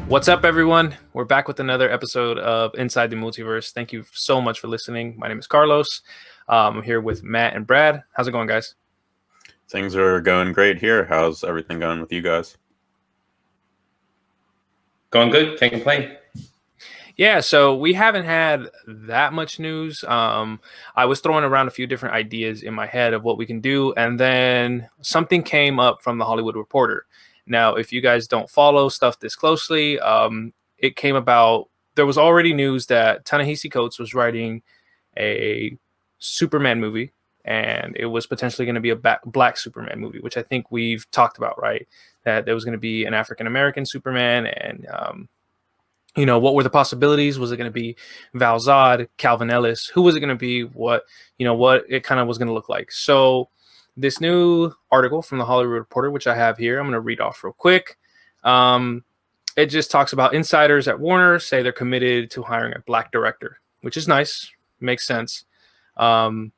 What's up, everyone? We're back with another episode of Inside the Multiverse. Thank you so much for listening. My name is Carlos. I'm here with Matt and Brad. How's it going, guys? Things are going great here. How's everything going with you guys? Going good. Can't complain. Yeah, so we haven't had that much news. I was throwing around a few different ideas in my head of what we can do, and then something came up from the Hollywood Reporter. Now, if you guys don't follow stuff this closely, it came about. There was already news that Ta-Nehisi Coates was writing a Superman movie, and it was potentially going to be a black Superman movie, which I think we've talked about, right? That there was going to be an African-American Superman, and what were the possibilities? Was it going to be Val Zod, Calvin Ellis? Who was it going to be? What it kind of was going to look like. So this new article from the Hollywood Reporter, which I have here, I'm going to read off real quick. It just talks about insiders at Warner say they're committed to hiring a black director, which is nice. Makes sense. And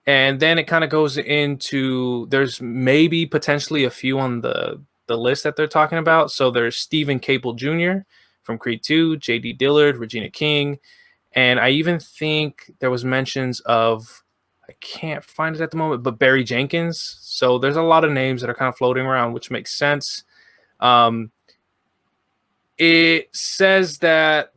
then it kind of goes into, there's maybe potentially a few on the list that they're talking about. So there's Stephen Caple Jr. from Creed 2, J.D. Dillard, Regina King. And I even think there was mentions of, I can't find it at the moment, but Barry Jenkins. So there's a lot of names that are kind of floating around, which makes sense. It says that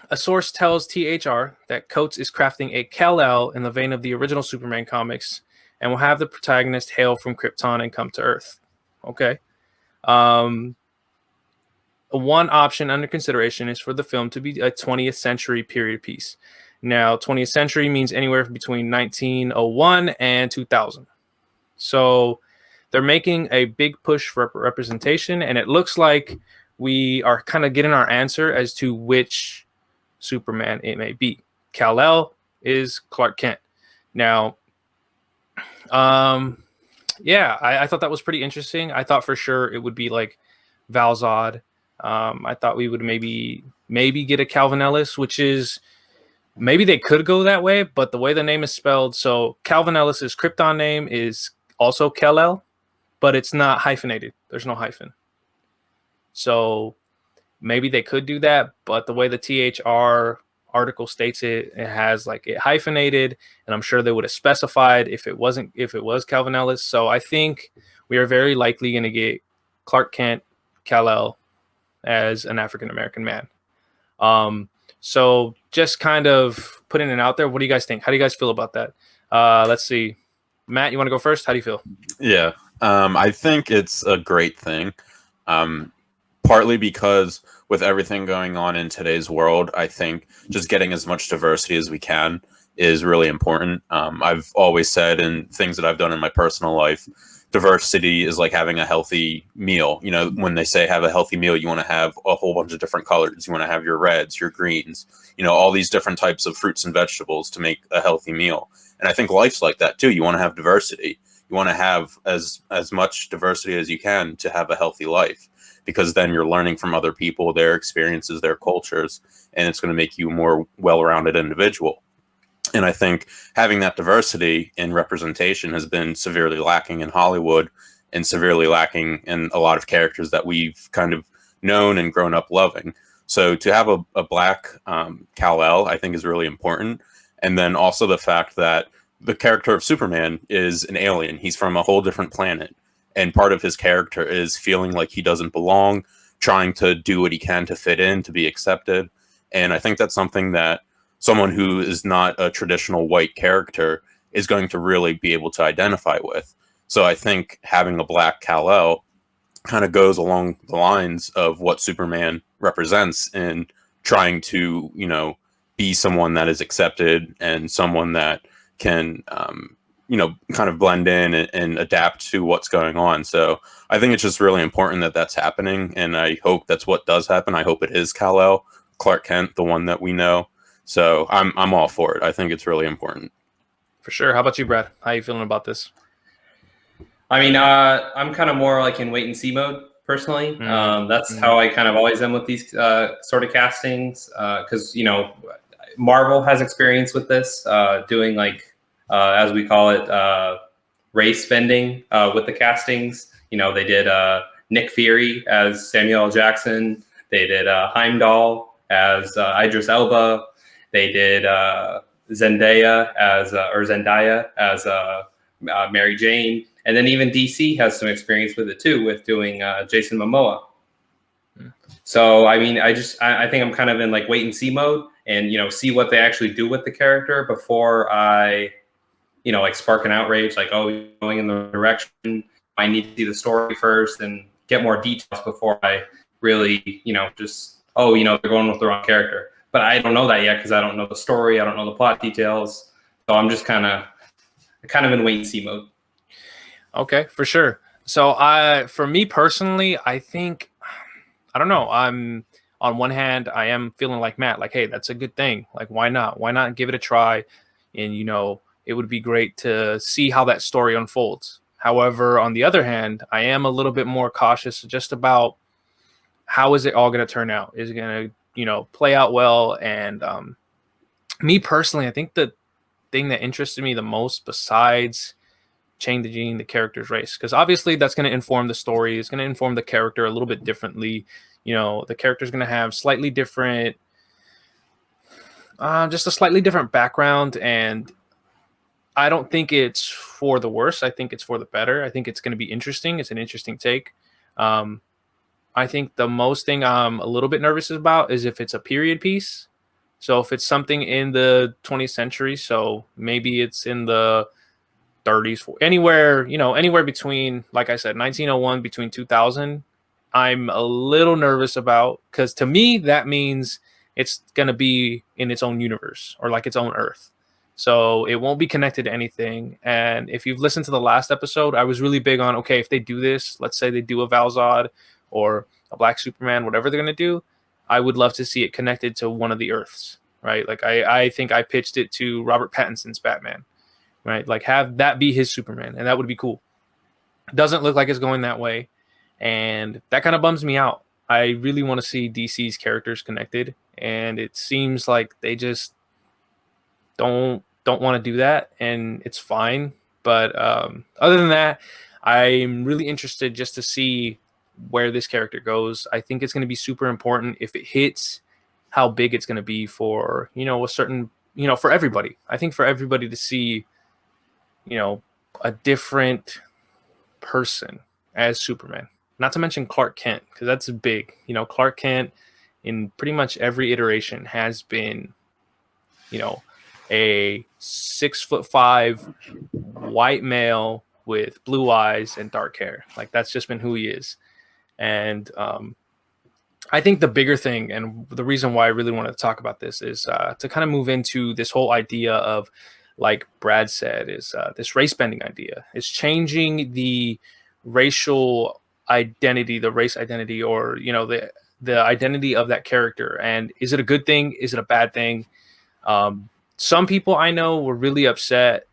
a source tells THR that Coates is crafting a Kal-El in the vein of the original Superman comics and will have the protagonist hail from Krypton and come to Earth. Okay. One option under consideration is for the film to be a 20th century period piece. Now, 20th century means anywhere between 1901 and 2000. So they're making a big push for representation, and it looks like we are kind of getting our answer as to which Superman it may be. Kal-El is Clark Kent. Now, I thought that was pretty interesting. I thought for sure it would be like Val Zod. I thought we would maybe get a Calvin Ellis, which is maybe they could go that way, but the way the name is spelled, so Calvin Ellis's Krypton name is also Kal-El, but it's not hyphenated. There's no hyphen. So maybe they could do that, but the way the THR article states it, it has like it hyphenated, and I'm sure they would have specified if it was Calvin Ellis. So I think we are very likely going to get Clark Kent, Kal-El as an African-American man. So just kind of putting it out there. What do you guys think? How do you guys feel about that? Let's see. Matt, you want to go first? How do you feel? Yeah, I think it's a great thing. Partly because with everything going on in today's world, I think just getting as much diversity as we can is really important. I've always said in things that I've done in my personal life, diversity is like having a healthy meal. You know, when they say have a healthy meal, you want to have a whole bunch of different colors. You want to have your reds, your greens, all these different types of fruits and vegetables to make a healthy meal. And I think life's like that too. You want to have diversity. You want to have as much diversity as you can to have a healthy life, because then you're learning from other people, their experiences, their cultures, and it's going to make you a more well-rounded individual. And I think having that diversity in representation has been severely lacking in Hollywood and severely lacking in a lot of characters that we've kind of known and grown up loving. So to have a black Kal-El, I think is really important. And then also the fact that the character of Superman is an alien. He's from a whole different planet. And part of his character is feeling like he doesn't belong, trying to do what he can to fit in, to be accepted. And I think that's something that someone who is not a traditional white character is going to really be able to identify with. So I think having a black Kal-El kind of goes along the lines of what Superman represents in trying to, be someone that is accepted and someone that can, kind of blend in and adapt to what's going on. So I think it's just really important that that's happening. And I hope that's what does happen. I hope it is Kal-El, Clark Kent, the one that we know. So I'm all for it. I think it's really important. For sure. How about you, Brad? How are you feeling about this? I mean, I'm kind of more like in wait and see mode personally. That's how I kind of always am with these sort of castings. Because, Marvel has experience with this, doing like, as we call it, race bending with the castings. They did Nick Fury as Samuel L. Jackson. They did Heimdall as Idris Elba. They did Zendaya as Mary Jane. And then even DC has some experience with it too, with doing Jason Momoa. So, I mean, I think I'm kind of in like wait and see mode, and, you know, see what they actually do with the character before I, you know, like spark an outrage, like, oh, going in the direction. I need to see the story first and get more details before I really, you know, just, oh, you know, they're going with the wrong character. But I don't know that yet because I don't know the story. I don't know the plot details. So I'm just kind of in wait and see mode. Okay, for sure. So for me personally, I think, I don't know. I'm on one hand, I am feeling like Matt, like, hey, that's a good thing. Like, why not? Why not give it a try? And, you know, it would be great to see how that story unfolds. However, on the other hand, I am a little bit more cautious just about how is it all going to turn out? Is it going to, you know, play out well? And me personally, I think the thing that interested me the most, besides changing the character's race, because obviously that's going to inform the story, it's going to inform the character a little bit differently. You know, the character's going to have slightly different, just a slightly different background, and I don't think it's for the worse. I think it's for the better. I think it's going to be interesting. It's an interesting take. I think the most thing I'm a little bit nervous about is if it's a period piece. So if it's something in the 20th century, so maybe it's in the 30s, anywhere, you know, anywhere between, like I said, 1901 between 2000, I'm a little nervous about, because to me that means it's going to be in its own universe or like its own Earth. So it won't be connected to anything. And if you've listened to the last episode, I was really big on, okay, if they do this, let's say they do a Val-Zod or a Black Superman, whatever they're going to do, I would love to see it connected to one of the Earths, right? Like I think I pitched it to Robert Pattinson's Batman, right? Like have that be his Superman, and that would be cool. Doesn't look like it's going that way, and that kind of bums me out. I really want to see DC's characters connected, and it seems like they just don't want to do that, and it's fine. But other than that, I'm really interested just to see where this character goes. I think it's going to be super important if it hits, how big it's going to be for, you know, a certain, you know, for everybody. I think for everybody to see, you know, a different person as Superman. Not to mention Clark Kent, because that's big. You know, Clark Kent in pretty much every iteration has been, you know, a 6'5" white male with blue eyes and dark hair. Like that's just been who he is. And I think the bigger thing, and the reason why I really wanted to talk about this, is to kind of move into this whole idea of, like Brad said, is this race bending idea. Is changing the racial identity, the race identity, or, you know, the identity of that character. And is it a good thing? Is it a bad thing? Some people I know were really upset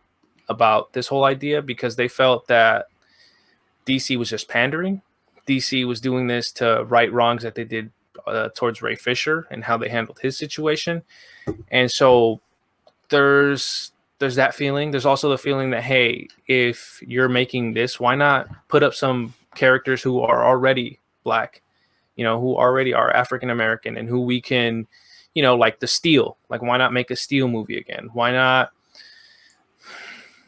about this whole idea because they felt that DC was just pandering. DC was doing this to right wrongs that they did towards Ray Fisher and how they handled his situation. And so there's that feeling. There's also the feeling that, hey, if you're making this, why not put up some characters who are already Black, you know, who already are African American, and who we can, you know, like the Steel. Like, why not make a Steel movie again? Why not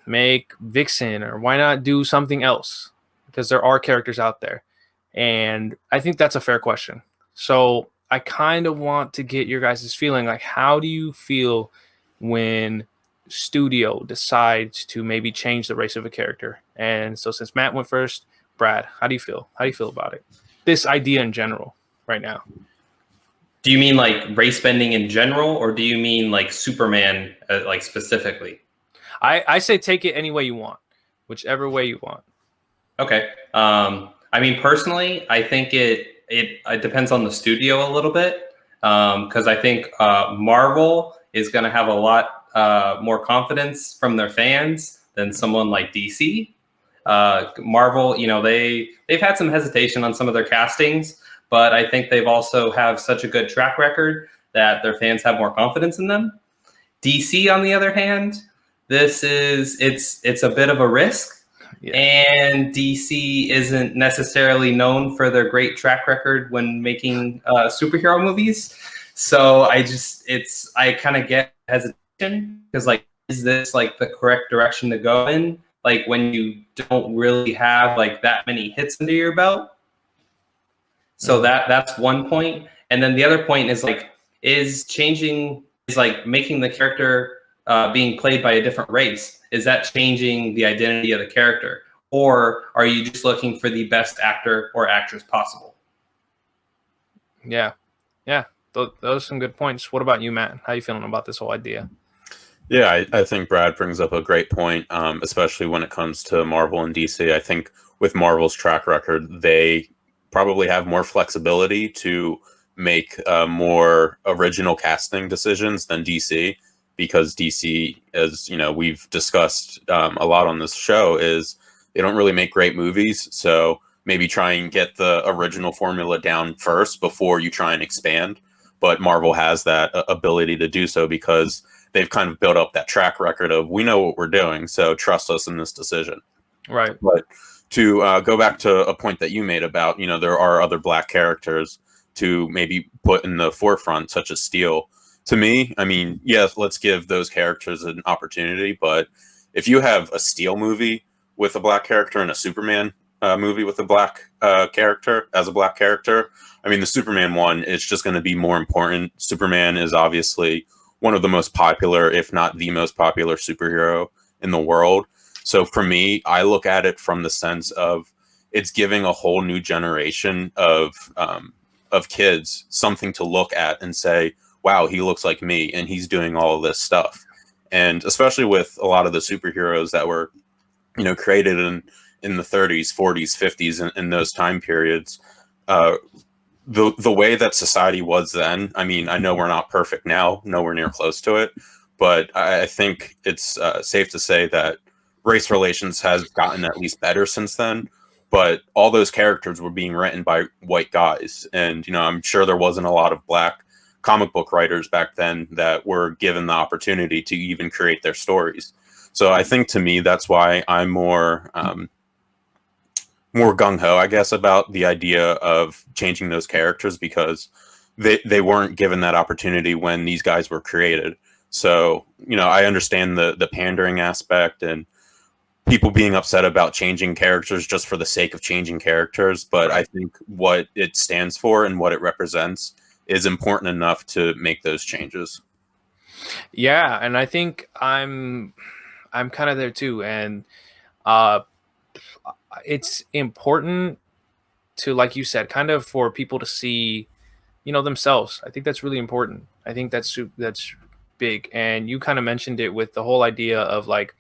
make Vixen, or why not do something else? Because there are characters out there. And I think that's a fair question. So I kind of want to get your guys' feeling. Like, how do you feel when studio decides to maybe change the race of a character? And so since Matt went first, Brad, how do you feel? How do you feel about it? This idea in general right now. Do you mean like race bending in general, or do you mean like Superman, like specifically? I say take it any way you want, whichever way you want. Okay. I mean, personally, I think it depends on the studio a little bit, because I think Marvel is going to have a lot more confidence from their fans than someone like DC. Marvel, you know, they've had some hesitation on some of their castings, but I think they've also have such a good track record that their fans have more confidence in them. DC, on the other hand, it's a bit of a risk. Yeah. And DC isn't necessarily known for their great track record when making superhero movies. So I kind of get hesitation because, like, is this like the correct direction to go in? Like, when you don't really have like that many hits under your belt. So that's one point. And then the other point is like, is like making the character being played by a different race, is that changing the identity of the character? Or are you just looking for the best actor or actress possible? Yeah. Those are some good points. What about you, Matt? How you feeling about this whole idea? Yeah, I think Brad brings up a great point, especially when it comes to Marvel and DC. I think with Marvel's track record, they probably have more flexibility to make more original casting decisions than DC, because DC, as you know, we've discussed a lot on this show, is they don't really make great movies. So maybe try and get the original formula down first before you try and expand. But Marvel has that ability to do so because they've kind of built up that track record of, we know what we're doing, so trust us in this decision. Right. But to go back to a point that you made about, there are other Black characters to maybe put in the forefront, such as Steel. To me, I mean, yes, let's give those characters an opportunity. But if you have a Steel movie with a Black character and a Superman movie with a Black character as a Black character, I mean, the Superman one is just going to be more important. Superman is obviously one of the most popular, if not the most popular superhero in the world. So for me, I look at it from the sense of it's giving a whole new generation of kids something to look at and say, wow, he looks like me and he's doing all of this stuff. And especially with a lot of the superheroes that were, created in the 30s, 40s, 50s, in those time periods, the way that society was then, I mean, I know we're not perfect now, nowhere near close to it, but I think it's safe to say that race relations has gotten at least better since then. But all those characters were being written by white guys. And, I'm sure there wasn't a lot of Black comic book writers back then that were given the opportunity to even create their stories. So I think, to me, that's why I'm more gung-ho, I guess, about the idea of changing those characters, because they weren't given that opportunity when these guys were created. So, I understand the pandering aspect and people being upset about changing characters just for the sake of changing characters. But I think what it stands for and what it represents is important enough to make those changes. Yeah, and I think I'm kind of there too. And it's important to, like you said, kind of for people to see, themselves. I think that's really important. I think that's big. And you kind of mentioned it with the whole idea of, like,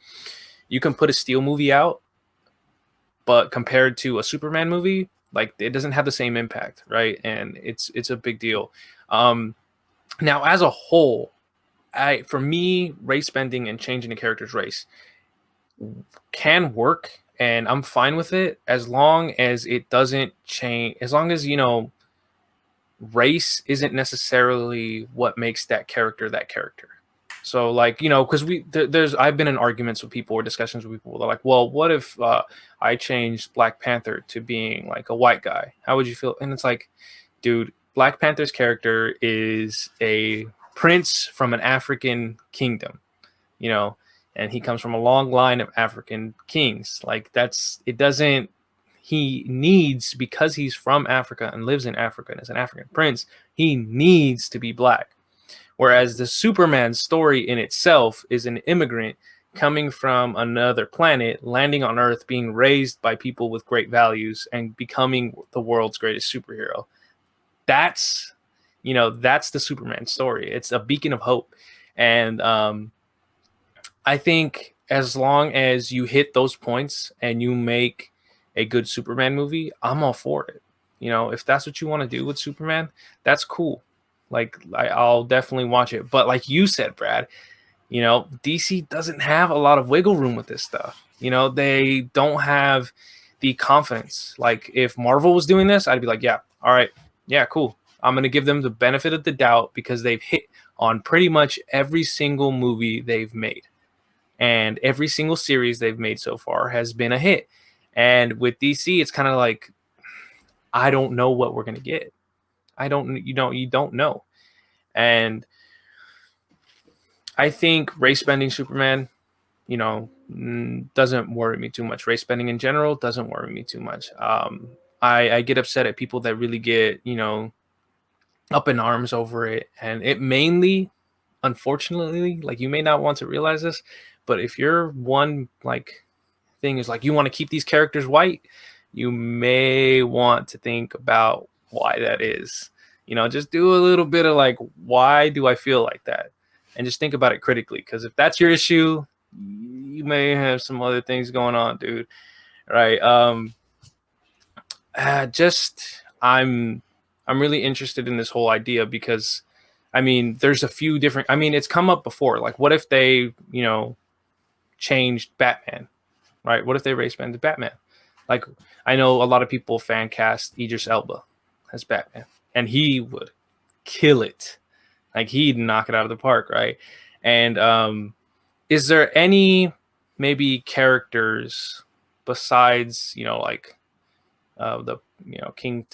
you can put a Steel movie out, but compared to a Superman movie, like, it doesn't have the same impact, right? And it's a big deal. Now, as a whole, for me, race bending and changing a character's race can work, and I'm fine with it as long as it doesn't change. As long as race isn't necessarily what makes that character that character. So, like, because I've been in arguments with people or discussions with people. They're like, well, what if I changed Black Panther to being like a white guy? How would you feel? And it's like, dude, Black Panther's character is a prince from an African kingdom, and he comes from a long line of African kings. Like, he needs, because he's from Africa and lives in Africa and is an African prince, he needs to be Black. Whereas the Superman story in itself is an immigrant coming from another planet, landing on Earth, being raised by people with great values, and becoming the world's greatest superhero. That's the Superman story. It's a beacon of hope. And I think as long as you hit those points and you make a good Superman movie, I'm all for it. If that's what you want to do with Superman, that's cool. Like, I'll definitely watch it. But like you said, Brad, DC doesn't have a lot of wiggle room with this stuff. They don't have the confidence. Like, if Marvel was doing this, I'd be like, yeah, all right, yeah, cool. I'm going to give them the benefit of the doubt because they've hit on pretty much every single movie they've made. and every single series they've made so far has been a hit. And with DC, it's kind of like, I don't know what we're gonna get. You don't know. And I think race bending Superman, doesn't worry me too much. Race bending in general doesn't worry me too much. I get upset at people that really get, up in arms over it. And it mainly, unfortunately, like, you may not want to realize this, but if your one like thing is like you want to keep these characters white, you may want to think about why that is. Just do a little bit of like, why do I feel like that? And just think about it critically, because if that's your issue, you may have some other things going on, dude. Right? Just I'm really interested in this whole idea because, I mean, there's a few different. I mean, it's come up before. Like, what if they, changed Batman, right? What if they race banned Batman? Like, I know a lot of people fan cast Idris Elba as Batman, and he would kill it. Like, he'd knock it out of the park, right? And is there any maybe characters besides, like the King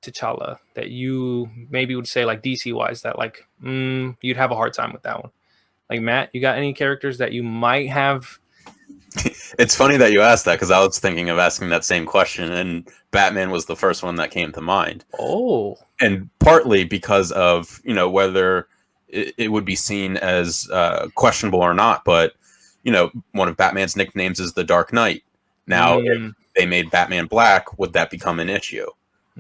T'Challa that you maybe would say, like, DC wise, that like you'd have a hard time with that one? Like, Matt, you got any characters that you might have? It's funny that you asked that, because I was thinking of asking that same question, and Batman was the first one that came to mind. Oh. And partly because of, whether it would be seen as questionable or not. But, one of Batman's nicknames is the Dark Knight. Now, if they made Batman black, would that become an issue?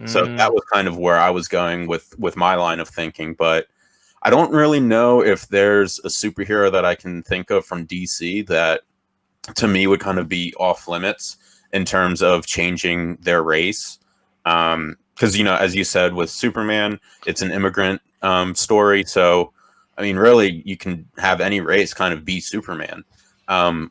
So that was kind of where I was going with my line of thinking. But I don't really know if there's a superhero that I can think of from DC that, to me, would kind of be off limits in terms of changing their race. Because, as you said, with Superman, it's an immigrant story. So, I mean, really, you can have any race kind of be Superman.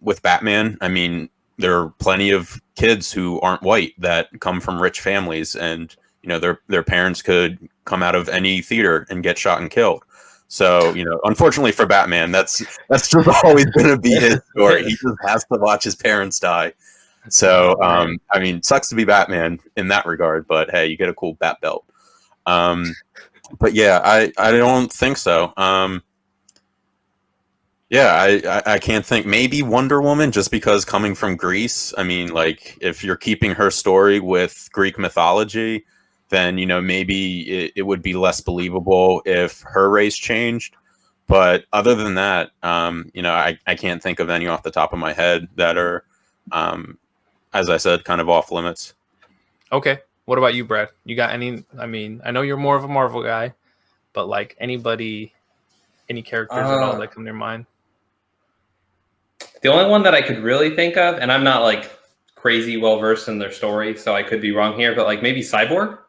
With Batman, I mean, there are plenty of kids who aren't white that come from rich families, and, their parents could come out of any theater and get shot and killed. So, unfortunately for Batman, that's just always going to be his story. He just has to watch his parents die. So, I mean, sucks to be Batman in that regard, but hey, you get a cool bat belt. But yeah, I don't think so. Yeah, I can't think. Maybe Wonder Woman, just because coming from Greece. I mean, like, if you're keeping her story with Greek mythology, then, maybe it would be less believable if her race changed. But other than that, I can't think of any off the top of my head that are, as I said, kind of off limits. Okay. What about you, Brad? You got any? I mean, I know you're more of a Marvel guy, but like, any characters at all that come to your mind? The only one that I could really think of, and I'm not like crazy well versed in their story, so I could be wrong here, but like maybe Cyborg.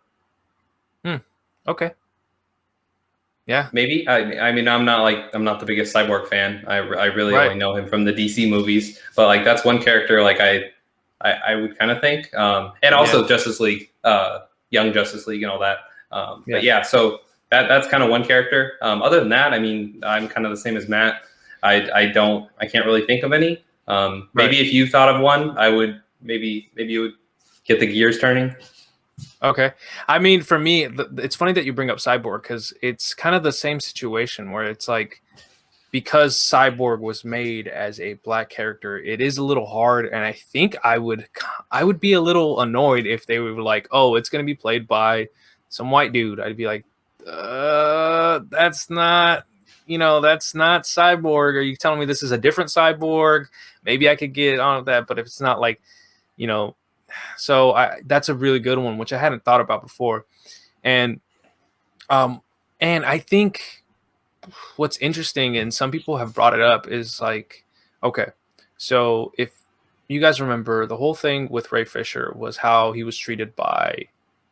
Okay. Yeah. Maybe. I mean, I'm not the biggest Cyborg fan. I really Right. only know him from the DC movies, but like that's one character like I would kind of think. And also Justice League, Young Justice League and all that. But yeah, so that's kind of one character. Other than that, I mean, I'm kind of the same as Matt. I can't really think of any. Maybe if you thought of one, I would maybe you would get the gears turning. Okay. I mean, for me, it's funny that you bring up Cyborg, because it's kind of the same situation where it's like, because Cyborg was made as a black character, it is a little hard. And I think I would be a little annoyed if they were like, oh, it's going to be played by some white dude. I'd be like, that's not Cyborg. Are you telling me this is a different Cyborg? Maybe I could get on with that. But if it's not like, so that's a really good one, which I hadn't thought about before. And I think what's interesting, and some people have brought it up, is like, okay, so if you guys remember, the whole thing with Ray Fisher was how he was treated by,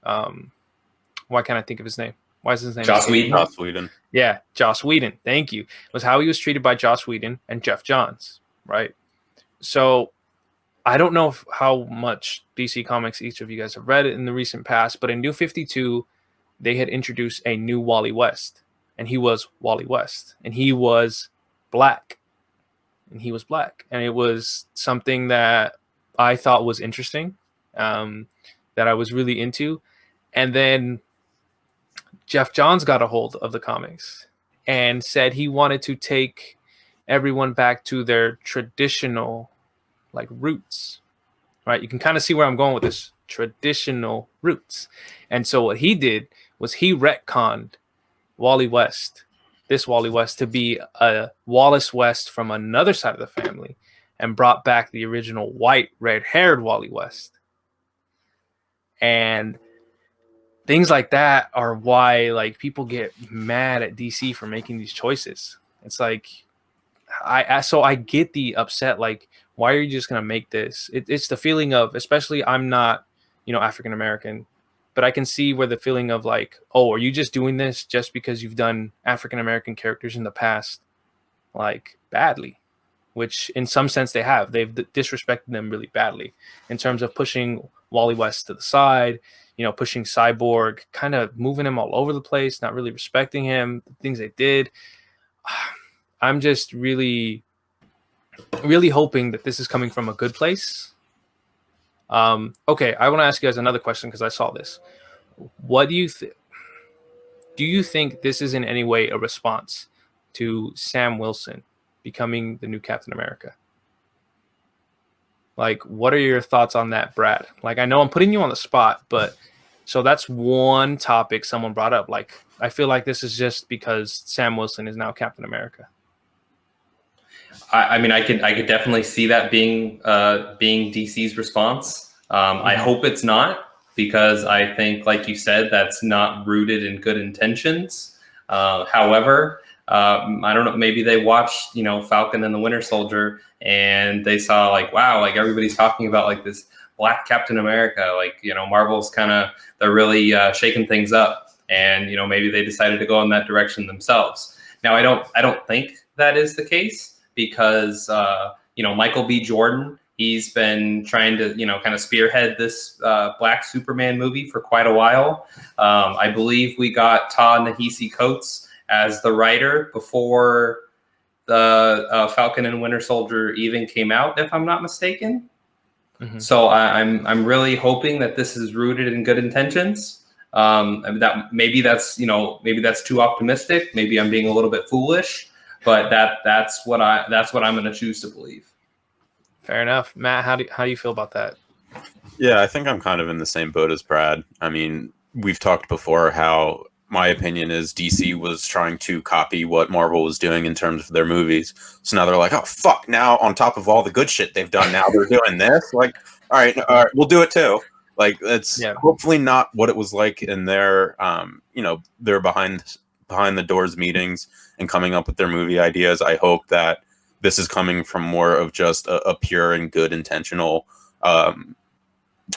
why can't I think of his name? Why is his name? Joss Whedon. Joss Whedon. Yeah, Joss Whedon. Thank you. It was how he was treated by Joss Whedon and Jeff Johns, right? So I don't know how much DC Comics each of you guys have read in the recent past, but in New 52, they had introduced a new Wally West, and he was Wally West, and he was black. and he was black. And it was something that I thought was interesting, that I was really into. And then Jeff Johns got a hold of the comics and said he wanted to take everyone back to their traditional like roots, right? You can kind of see where I'm going with this, traditional roots. And so what he did was he retconned Wally West, this Wally West, to be a Wallace West from another side of the family, and brought back the original white, red-haired Wally West. And things like that are why like people get mad at DC for making these choices. It's like I get the upset. Like, why are you just gonna make this? It's the feeling of, especially I'm not, African American, but I can see where the feeling of like, oh, are you just doing this just because you've done African American characters in the past like badly? Which in some sense they have. They've disrespected them really badly in terms of pushing Wally West to the side, pushing Cyborg, kind of moving him all over the place, not really respecting him, the things they did. I'm just really, really hoping that this is coming from a good place. Okay, I want to ask you guys another question because I saw this. What do you think? Do you think this is in any way a response to Sam Wilson becoming the new Captain America? Like, what are your thoughts on that, Brad? Like, I know I'm putting you on the spot, but so that's one topic someone brought up. Like, I feel like this is just because Sam Wilson is now Captain America. I mean, I could definitely see that being DC's response. I hope it's not, because I think, like you said, that's not rooted in good intentions. However, I don't know, maybe they watched, Falcon and the Winter Soldier, and they saw like, wow, like everybody's talking about like this Black Captain America, like, Marvel's they're really shaking things up, and, maybe they decided to go in that direction themselves. Now, I don't think that is the case, because, Michael B. Jordan, he's been trying to, kind of spearhead this Black Superman movie for quite a while. I believe we got Ta-Nehisi Coates as the writer before the Falcon and Winter Soldier even came out, if I'm not mistaken. Mm-hmm. So I'm really hoping that this is rooted in good intentions. That maybe that's too optimistic. Maybe I'm being a little bit foolish, but that's what I'm going to choose to believe. Fair enough, Matt. How do you feel about that? Yeah, I think I'm kind of in the same boat as Brad. I mean, we've talked before how my opinion is DC was trying to copy what Marvel was doing in terms of their movies. So now they're like, oh, fuck, now on top of all the good shit they've done, now they're doing this. Like, all right, we'll do it too. Like, it's hopefully not what it was like in their, their behind the doors meetings and coming up with their movie ideas. I hope that this is coming from more of just a pure and good intentional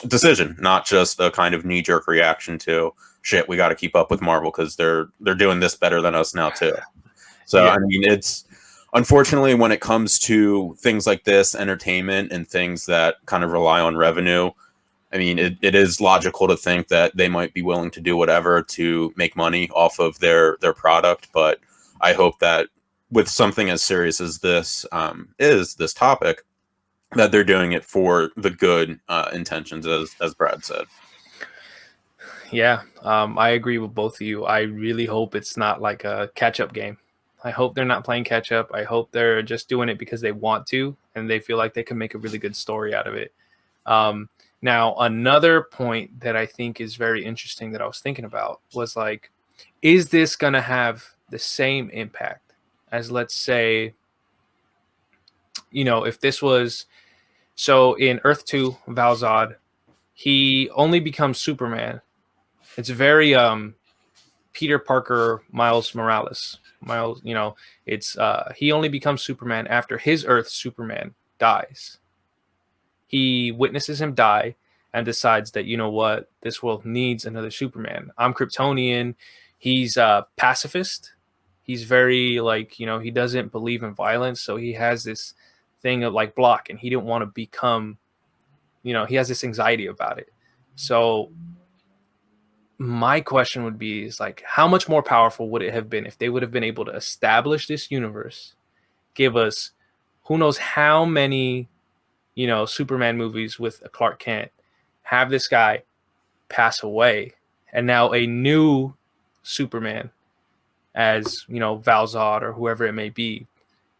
decision, not just a kind of knee-jerk reaction to, shit, we got to keep up with Marvel because they're doing this better than us now too. So I mean, it's unfortunately when it comes to things like this, entertainment and things that kind of rely on revenue, I mean, it is logical to think that they might be willing to do whatever to make money off of their product. But I hope that with something as serious as this is this topic, that they're doing it for the good intentions, as Brad said. Yeah, I agree with both of you. I really hope it's not like a catch-up game. I hope they're not playing catch-up. I hope they're just doing it because they want to, and they feel like they can make a really good story out of it. Now, another point that I think is very interesting that I was thinking about was like, is this going to have the same impact as, let's say, if this was, so in Earth 2, Val-Zod, he only becomes Superman. It's very Peter Parker, Miles Morales. It's he only becomes Superman after his Earth Superman dies. He witnesses him die and decides that, this world needs another Superman. I'm Kryptonian. He's a pacifist. He's very he doesn't believe in violence. So he has this thing of like block, and he didn't want to become, he has this anxiety about it. So my question would be is like, how much more powerful would it have been if they would have been able to establish this universe, give us who knows how many, Superman movies with a Clark Kent have this guy pass away, and now a new Superman, as Val Zod or whoever it may be,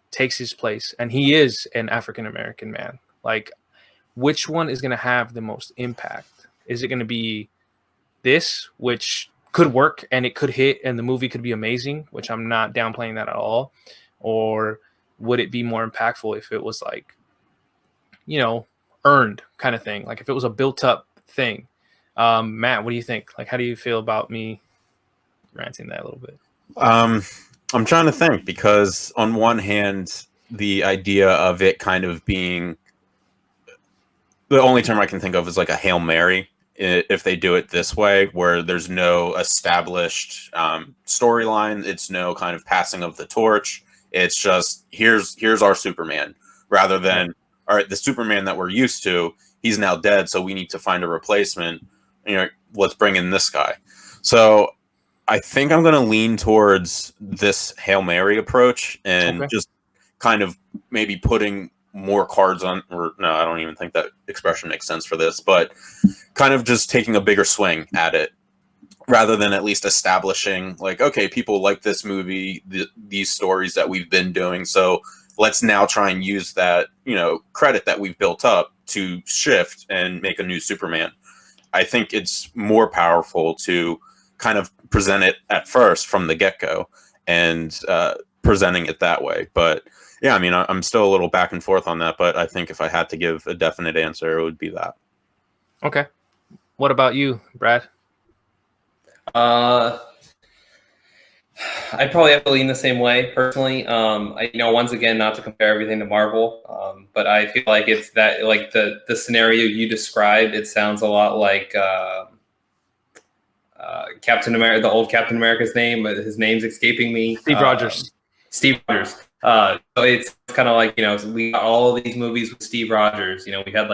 takes his place, and he is an African American man. Like, which one is going to have the most impact? Is it going to be this, which could work and it could hit and the movie could be amazing, which I'm not downplaying that at all, or would it be more impactful if it was like, earned kind of thing, like if it was a built up thing? Matt, what do you think? Like, how do you feel about me ranting that a little bit? I'm trying to think, because on one hand, the idea of it kind of being, the only term I can think of is like a Hail Mary, if they do it this way, where there's no established storyline, it's no kind of passing of the torch. It's just, here's our Superman, rather than, all right, the Superman that we're used to, he's now dead, so we need to find a replacement. Let's bring in this guy. So I think I'm going to lean towards this Hail Mary approach, and just kind of maybe putting more cards on, or no, I don't even think that expression makes sense for this, but kind of just taking a bigger swing at it, rather than at least establishing like, okay, people like this movie, these stories that we've been doing, so let's now try and use that, credit that we've built up to shift and make a new Superman. I think it's more powerful to kind of present it at first from the get-go, and presenting it that way. But yeah, I mean, I'm still a little back and forth on that, but I think if I had to give a definite answer, it would be that. Okay. What about you, Brad? I probably have to lean the same way personally. Once again, not to compare everything to Marvel, but I feel like it's that, like the scenario you described, it sounds a lot like Captain America, the old Captain America's name. His name's escaping me. Steve Rogers. Steve Rogers. So it's kind of like, we got all of these movies with Steve Rogers. We had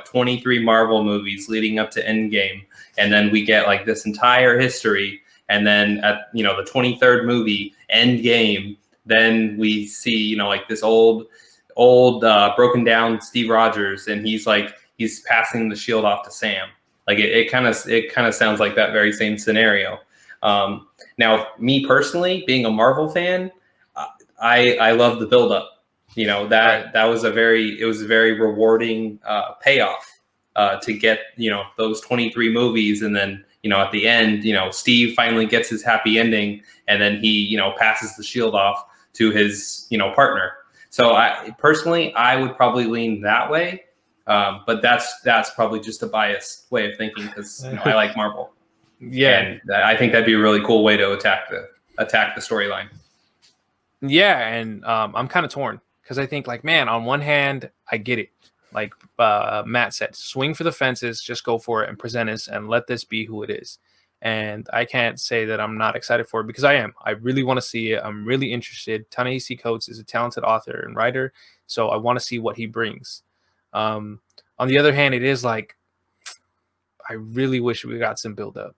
23 Marvel movies leading up to Endgame, and then we get like this entire history, and then at the 23rd movie, Endgame, then we see this old broken down Steve Rogers, and he's passing the shield off to Sam. Like it kind of sounds like that very same scenario. Now, me personally, being a Marvel fan, I love the buildup. That was a very rewarding payoff to get those 23 movies, and then at the end, Steve finally gets his happy ending, and then he passes the shield off to his partner. So I personally, I would probably lean that way, but that's probably just a biased way of thinking, because I like Marvel. Yeah, and I think that'd be a really cool way to attack the storyline. Yeah, and I'm kind of torn, because I think, like, man, on one hand, I get it. Like Matt said, swing for the fences, just go for it and present us and let this be who it is. And I can't say that I'm not excited for it, because I am. I really want to see it. I'm really interested. Ta-Nehisi Coates is a talented author and writer, so I want to see what he brings. On the other hand, it is like, I really wish we got some build up.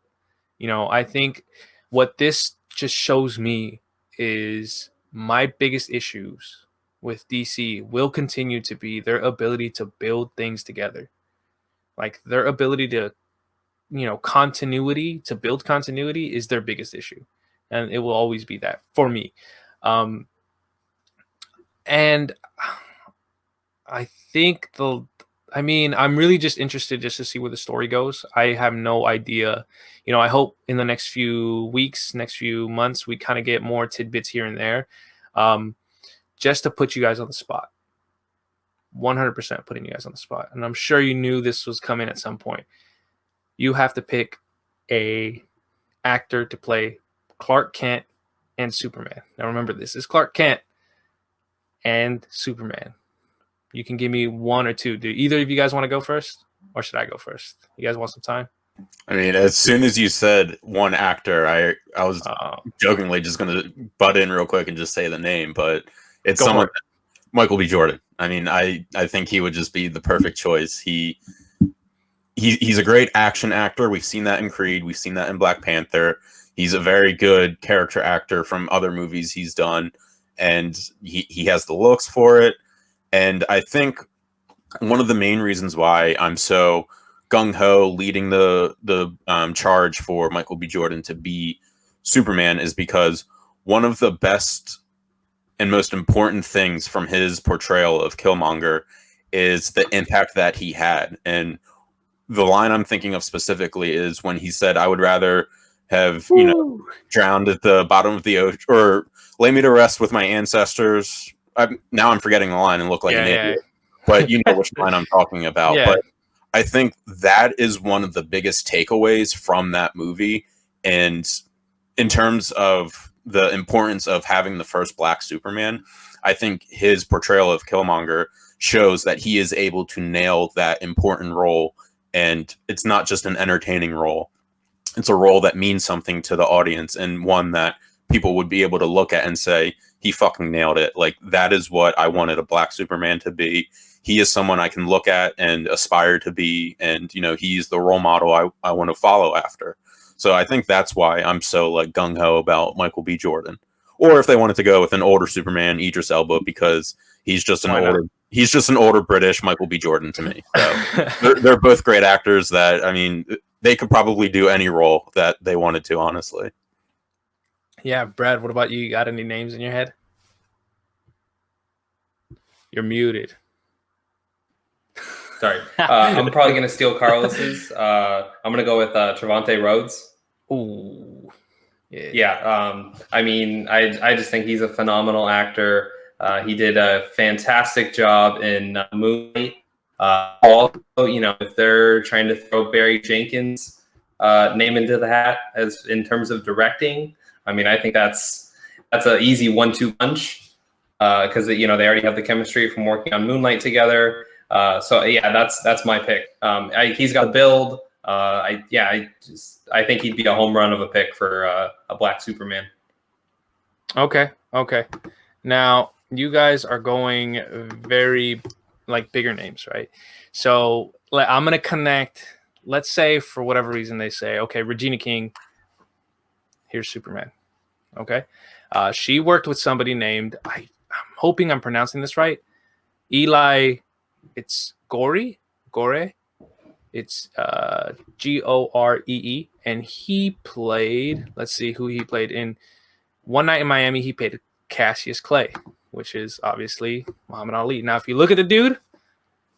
I think what this just shows me is my biggest issues with DC will continue to be their ability to build things together. Like, their ability to, continuity, to build continuity is their biggest issue. And it will always be that for me. And I think I'm really just interested just to see where the story goes. I have no idea. I hope in the next few weeks, next few months, we kind of get more tidbits here and there. Just to put you guys on the spot. 100% putting you guys on the spot. And I'm sure you knew this was coming at some point. You have to pick a actor to play Clark Kent and Superman. Now remember, this is Clark Kent and Superman. You can give me one or two. Do either of you guys want to go first? Or should I go first? You guys want some time? I mean, as soon as you said one actor, I was jokingly just going to butt in real quick and just say the name, but it's someone, Michael B. Jordan. I mean, I think he would just be the perfect choice. He's a great action actor. We've seen that in Creed. We've seen that in Black Panther. He's a very good character actor from other movies he's done, and he has the looks for it. And I think one of the main reasons why I'm so gung-ho leading the charge for Michael B. Jordan to be Superman is because one of the best and most important things from his portrayal of Killmonger is the impact that he had. And the line I'm thinking of specifically is when he said, I would rather have, drowned at the bottom of the ocean or lay me to rest with my ancestors. Now I'm forgetting the line and look like an idiot. But you know which line I'm talking about. Yeah. But I think that is one of the biggest takeaways from that movie. And in terms of the importance of having the first Black Superman, I think his portrayal of Killmonger shows that he is able to nail that important role. And it's not just an entertaining role. It's a role that means something to the audience and one that people would be able to look at and say, he fucking nailed it. Like, that is what I wanted a Black Superman to be. He is someone I can look at and aspire to be. And, he's the role model I want to follow after. So I think that's why I'm so like gung-ho about Michael B. Jordan. Or if they wanted to go with an older Superman, Idris Elba, because he's just an older British Michael B. Jordan to me. So they're both great actors that, I mean, they could probably do any role that they wanted to, honestly. Yeah, Brad, what about you? You got any names in your head? You're muted. Sorry. I'm probably going to steal Carlos's. I'm going to go with Trevante Rhodes. Ooh. Yeah. I mean, I just think he's a phenomenal actor. He did a fantastic job in Moonlight. Also, if they're trying to throw Barry Jenkins' name into the hat as in terms of directing, I mean, I think that's an easy 1-2 punch because they already have the chemistry from working on Moonlight together. So yeah, that's my pick. He's got the build. I think he'd be a home run of a pick for a Black Superman. Okay. Now you guys are going very like bigger names, right? So I'm gonna connect. Let's say for whatever reason they say, okay, Regina King, here's Superman. Okay, she worked with somebody named I'm hoping I'm pronouncing this right. Eli, it's Gore. It's Goree, and he played. Let's see who he played in One Night in Miami. He played Cassius Clay, which is obviously Muhammad Ali. Now, if you look at the dude,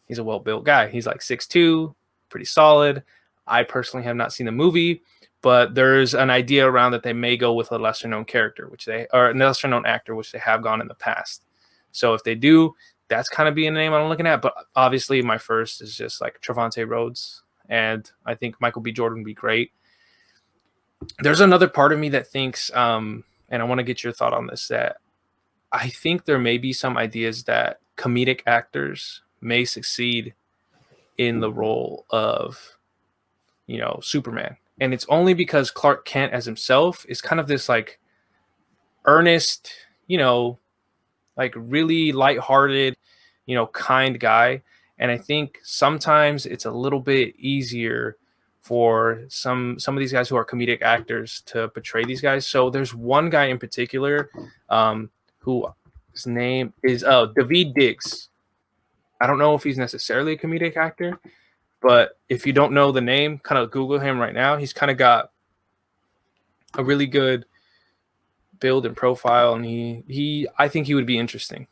he's a well-built guy. He's like 6'2", pretty solid. I personally have not seen the movie, but there's an idea around that they may go with a lesser-known character, or a lesser-known actor, which they have gone in the past. So if they do, that's kind of be a name I'm looking at. But obviously, my first is just like Trevante Rhodes, and I think Michael B. Jordan would be great. There's another part of me that thinks, and I want to get your thought on this, that I think there may be some ideas that comedic actors may succeed in the role of, Superman. And it's only because Clark Kent as himself is kind of this like earnest, like really lighthearted, kind guy. And I think sometimes it's a little bit easier for some of these guys who are comedic actors to portray these guys. So there's one guy in particular who his name is Daveed Diggs. I don't know if he's necessarily a comedic actor, but if you don't know the name, kind of Google him right now. He's kind of got a really good build and profile, and I think he would be interesting.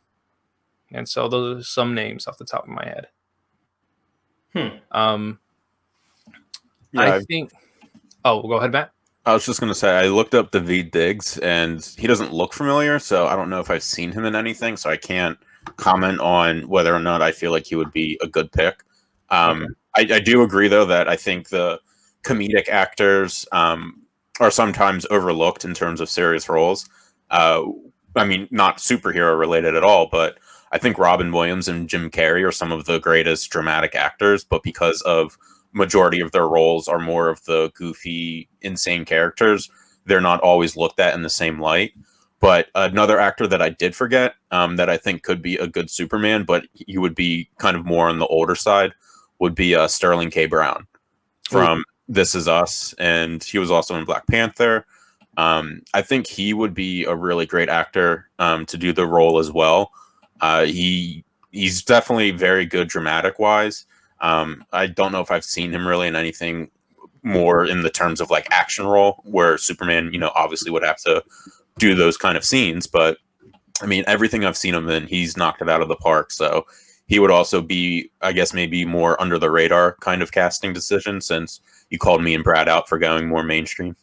And so those are some names off the top of my head. I think. Oh, go ahead, Matt. I was just going to say, I looked up Daveed Diggs, and he doesn't look familiar, so I don't know if I've seen him in anything, so I can't comment on whether or not I feel like he would be a good pick. Okay. I do agree, though, that I think the comedic actors are sometimes overlooked in terms of serious roles. I mean, not superhero related at all, but I think Robin Williams and Jim Carrey are some of the greatest dramatic actors, but because of majority of their roles are more of the goofy, insane characters, they're not always looked at in the same light. But another actor that I did forget that I think could be a good Superman, but he would be kind of more on the older side, would be Sterling K. Brown from This Is Us, and he was also in Black Panther. I think he would be a really great actor to do the role as well. He he's definitely very good dramatic wise. I don't know if I've seen him really in anything more in the terms of like action role, where Superman, obviously would have to do those kind of scenes. But I mean, everything I've seen him in, he's knocked it out of the park. So he would also be, I guess, maybe more under the radar kind of casting decision, since you called me and Brad out for going more mainstream.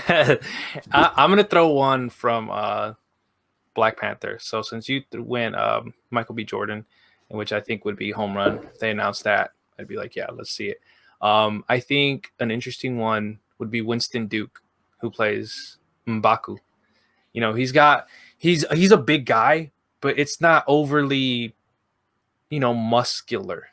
I'm gonna throw one from Black Panther. So since you went Michael B. Jordan, which I think would be home run if they announced that, I'd be like, yeah, let's see it. I think an interesting one would be Winston Duke, who plays M'Baku. He's a big guy, but it's not overly, muscular.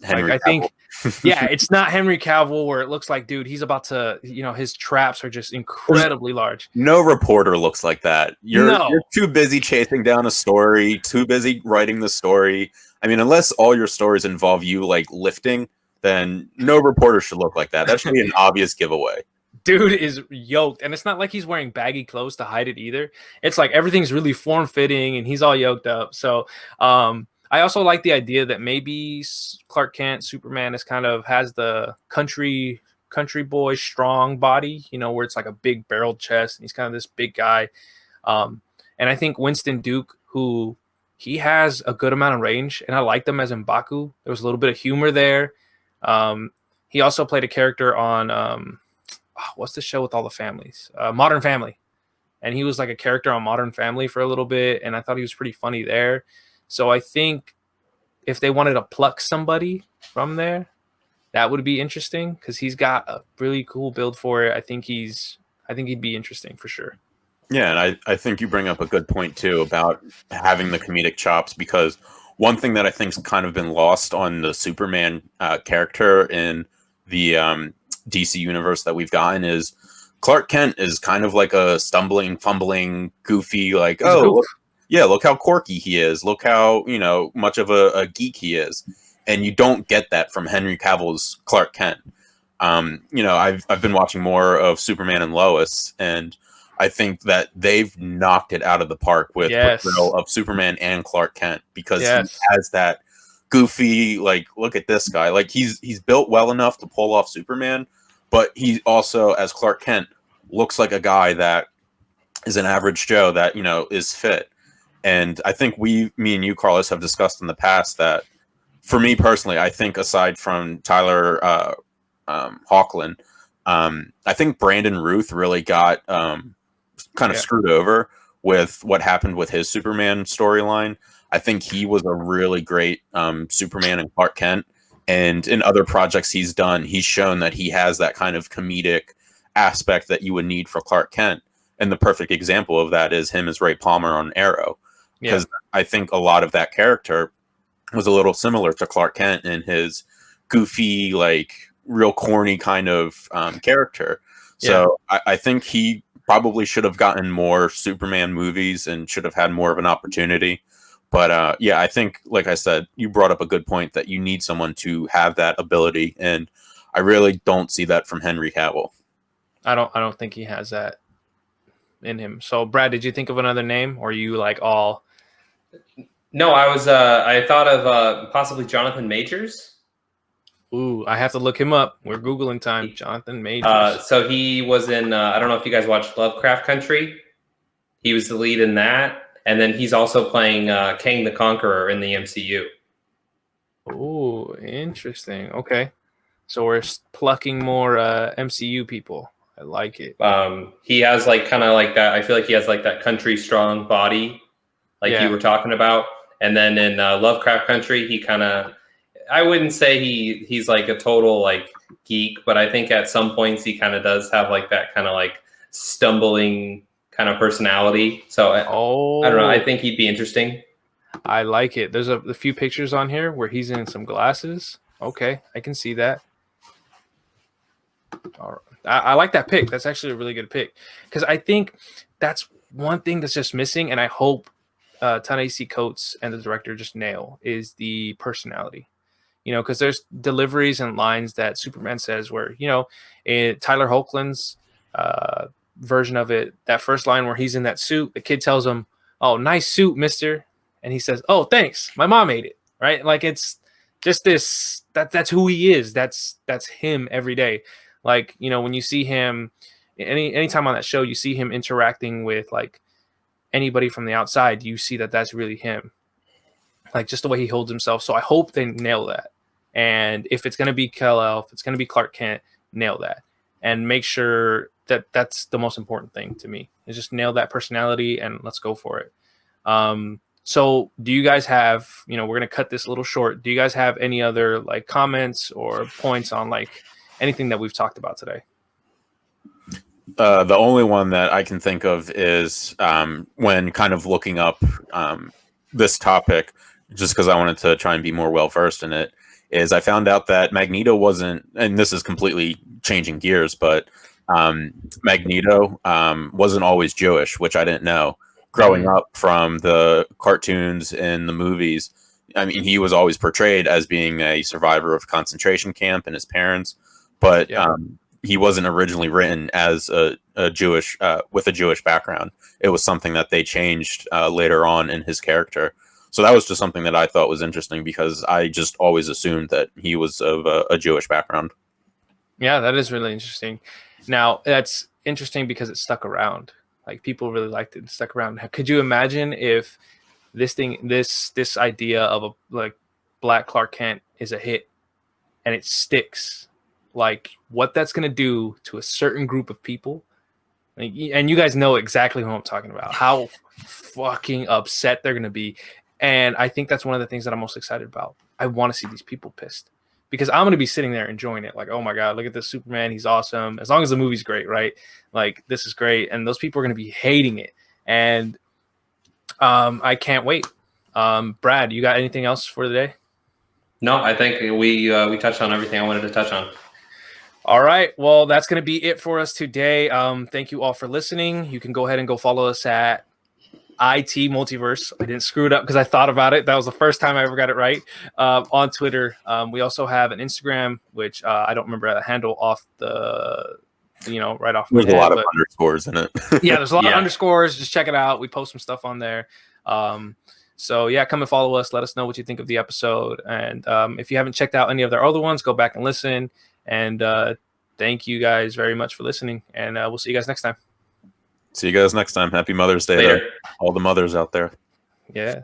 Henry I think, Cavill. yeah, it's not Henry Cavill where it looks like, dude, he's about to, his traps are just incredibly large. No reporter looks like that. You're too busy chasing down a story, too busy writing the story. I mean, unless all your stories involve you like lifting, then no reporter should look like that. That should be an obvious giveaway. Dude is yoked, and it's not like he's wearing baggy clothes to hide it either. It's like everything's really form-fitting, and he's all yoked up. So I also like the idea that maybe Clark Kent, Superman, has the country boy strong body, where it's like a big barreled chest, and he's kind of this big guy. And I think Winston Duke, who he has a good amount of range, and I liked him as M'Baku. There was a little bit of humor there. He also played a character on what's the show with all the families? Modern Family. And he was like a character on Modern Family for a little bit, and I thought he was pretty funny there. So I think if they wanted to pluck somebody from there, that would be interesting, because he's got a really cool build for it. I think he'd be interesting for sure. Yeah, and I think you bring up a good point too about having the comedic chops, because one thing that I think's kind of been lost on the Superman character in the DC universe that we've gotten is Clark Kent is kind of like a stumbling, fumbling, goofy, like, look how quirky he is. Look how, much of a geek he is. And you don't get that from Henry Cavill's Clark Kent. I've been watching more of Superman and Lois, and I think that they've knocked it out of the park with the portrayal of Superman and Clark Kent, because he has that goofy, like, look at this guy. Like, he's built well enough to pull off Superman, but he also, as Clark Kent, looks like a guy that is an average Joe that, is fit. And I think me and you, Carlos, have discussed in the past that, for me personally, I think aside from Tyler Hoechlin, I think Brandon Routh really got kind of screwed over with what happened with his Superman storyline. I think he was a really great Superman and Clark Kent. And in other projects he's done, he's shown that he has that kind of comedic aspect that you would need for Clark Kent. And the perfect example of that is him as Ray Palmer on Arrow. Because I think a lot of that character was a little similar to Clark Kent in his goofy, like, real corny kind of character. So I think he probably should have gotten more Superman movies and should have had more of an opportunity. But I think, like I said, you brought up a good point that you need someone to have that ability, and I really don't see that from Henry Cavill. I don't think he has that in him. So, Brad, did you think of another name, or are you like all? No, I thought of possibly Jonathan Majors. Ooh, I have to look him up. We're Googling time. Jonathan Majors. So he was in, I don't know if you guys watched Lovecraft Country. He was the lead in that. And then he's also playing Kang the Conqueror in the MCU. Oh, interesting. Okay. So we're plucking more MCU people. I like it. He has like kind of like that. I feel like he has like that country strong body, like you were talking about. And then in Lovecraft Country, he kind of, I wouldn't say he's like a total like geek, but I think at some points he kind of does have like that kind of like stumbling kind of personality. So I don't know. I think he'd be interesting. I like it. There's a few pictures on here where he's in some glasses. Okay, I can see that. All right. I like that pick. That's actually a really good pick, because I think that's one thing that's just missing, and I hope Ta-Nehisi Coates and the director just nail is the personality. Because there's deliveries and lines that Superman says where, in Tyler Hoechlin's version of it, that first line where he's in that suit, the kid tells him, "Oh, nice suit, mister." and he says, "Oh, thanks, my mom ate it." Right? Like it's just this. That's who he is. That's him every day. Like, you know, when you see him anytime on that show, you see him interacting with like anybody from the outside, you see that that's really him. Like just the way he holds himself. So I hope they nail that. And if it's going to be Kal-El, if it's going to be Clark Kent, nail that and make sure that that's the most important thing to me, is just nail that personality and let's go for it. So do you guys have, you know, we're going to cut this a little short. Do you guys have any other like comments or points on like anything that we've talked about today? The only one that I can think of is when kind of looking up this topic, just because I wanted to try and be more well versed in it, is I found out that Magneto wasn't, and this is completely changing gears, but Magneto wasn't always Jewish, which I didn't know. Growing up from the cartoons and the movies, I mean, he was always portrayed as being a survivor of concentration camp and his parents, but he wasn't originally written as a Jewish with a Jewish background. It was something that they changed later on in his character. So that was just something that I thought was interesting, because I just always assumed that he was of a Jewish background. Yeah, that is really interesting. Now, that's interesting because it stuck around. Like people really liked it and stuck around. Could you imagine if this idea of a like Black Clark Kent is a hit and it sticks? Like what that's going to do to a certain group of people. Like, and you guys know exactly who I'm talking about, how fucking upset they're going to be. And I think that's one of the things that I'm most excited about. I want to see these people pissed, because I'm going to be sitting there enjoying it. Like, oh my God, look at this Superman. He's awesome. As long as the movie's great, right? Like, this is great. And those people are going to be hating it. And I can't wait. Brad, you got anything else for the day? No, I think we touched on everything I wanted to touch on. All right. Well, that's going to be it for us today. Thank you all for listening. You can go ahead and go follow us at IT Multiverse. I didn't screw it up because I thought about it. That was the first time I ever got it right. On Twitter. We also have an Instagram, which I don't remember the handle off the, right off. There's a lot of underscores in it. Yeah, there's a lot of underscores. Just check it out. We post some stuff on there. So yeah, come and follow us. Let us know what you think of the episode. And if you haven't checked out any of their other ones, go back and listen. And thank you guys very much for listening. And we'll see you guys next time. See you guys next time. Happy Mother's Day to all the mothers out there. Yeah.